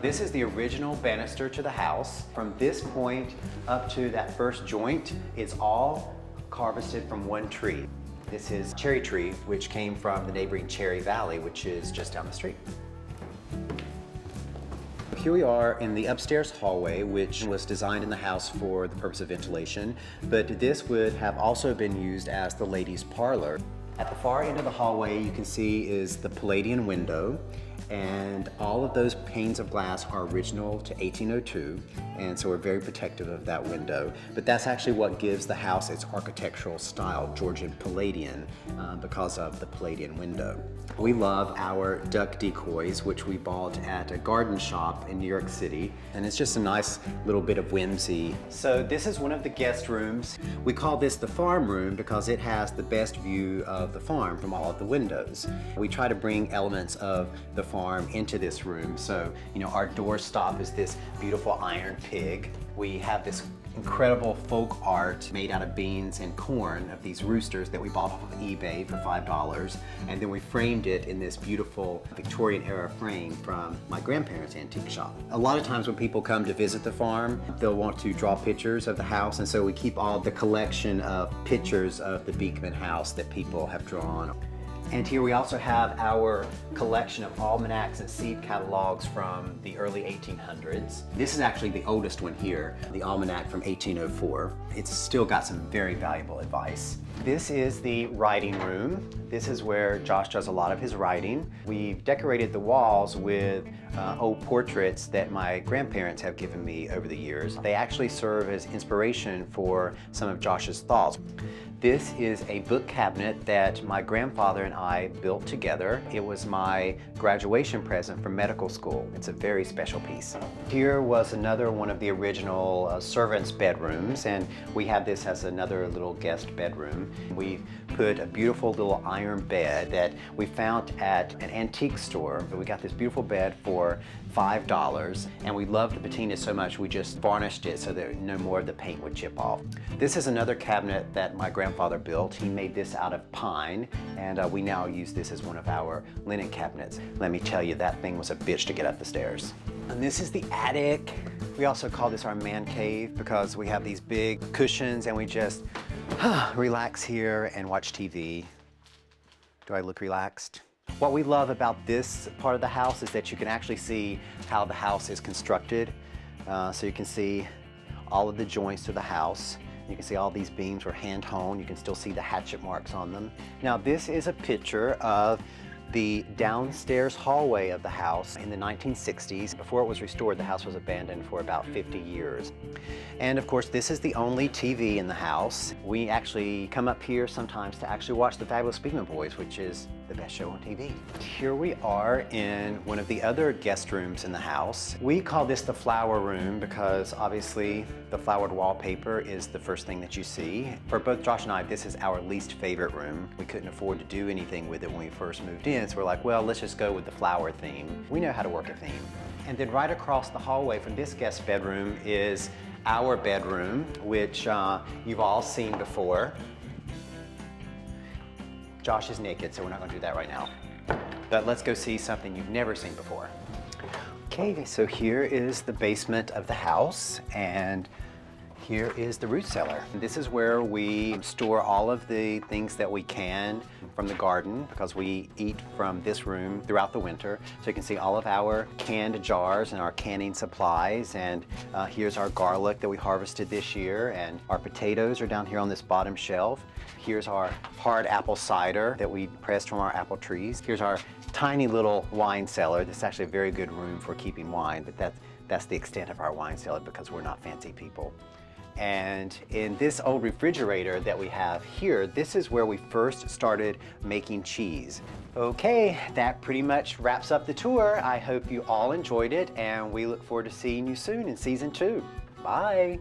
This is the original banister to the house. From this point up to that first joint is all harvested from one tree. This is cherry tree, which came from the neighboring Cherry Valley, which is just down the street. Here we are in the upstairs hallway, which was designed in the house for the purpose of ventilation, but this would have also been used as the ladies' parlor. At the far end of the hallway, you can see is the Palladian window, and all of those panes of glass are original to 1802, and so we're very protective of that window. But that's actually what gives the house its architectural style, Georgian Palladian, because of the Palladian window. We love our duck decoys, which we bought at a garden shop in New York City, and it's just a nice little bit of whimsy. So this is one of the guest rooms. We call this the farm room because it has the best view of the farm from all of the windows. We try to bring elements of the farm into this room. So, our doorstop is this beautiful iron pig. We have this incredible folk art made out of beans and corn of these roosters that we bought off of eBay for $5. And then we framed it in this beautiful Victorian era frame from my grandparents' antique shop. A lot of times when people come to visit the farm, they'll want to draw pictures of the house. And so we keep all the collection of pictures of the Beekman house that people have drawn. And here we also have our collection of almanacs and seed catalogs from the early 1800s. This is actually the oldest one here, the almanac from 1804. It's still got some very valuable advice. This is the writing room. This is where Josh does a lot of his writing. We've decorated the walls with old portraits that my grandparents have given me over the years. They actually serve as inspiration for some of Josh's thoughts. This is a book cabinet that my grandfather and I built together. It was my graduation present from medical school. It's a very special piece. Here was another one of the original servants' bedrooms, and we have this as another little guest bedroom. We put a beautiful little iron bed that we found at an antique store. We got this beautiful bed for $5, and we loved the patina so much we just varnished it so that no more of the paint would chip off. This is another cabinet that my grandfather built. He made this out of pine, and we now use this as one of our linen cabinets. Let me tell you, that thing was a bitch to get up the stairs. And this is the attic. We also call this our man cave because we have these big cushions and we just relax here and watch TV. Do I look relaxed? What we love about this part of the house is that you can actually see how the house is constructed. So you can see all of the joints to the house. You can see all these beams were hand honed. You can still see the hatchet marks on them. Now this is a picture of the downstairs hallway of the house in the 1960s. Before it was restored, the house was abandoned for about 50 years. And of course, this is the only TV in the house. We actually come up here sometimes to actually watch The Fabulous Beekman Boys, which is the best show on TV. Here we are in one of the other guest rooms in the house. We call this the flower room because obviously the flowered wallpaper is the first thing that you see. For both Josh and I, this is our least favorite room. We couldn't afford to do anything with it when we first moved in, so we're like, well, let's just go with the flower theme. We know how to work a theme. And then right across the hallway from this guest bedroom is our bedroom, which you've all seen before. Josh is naked, so we're not going to do that right now. But let's go see something you've never seen before. Okay, so here is the basement of the house, and here is the root cellar. This is where we store all of the things that we can from the garden because we eat from this room throughout the winter. So you can see all of our canned jars and our canning supplies. And here's our garlic that we harvested this year, and our potatoes are down here on this bottom shelf. Here's our hard apple cider that we pressed from our apple trees. Here's our tiny little wine cellar. This is actually a very good room for keeping wine, but that's the extent of our wine cellar because we're not fancy people. And in this old refrigerator that we have here, this is where we first started making cheese. Okay, that pretty much wraps up the tour. I hope you all enjoyed it, and we look forward to seeing you soon in season 2. Bye.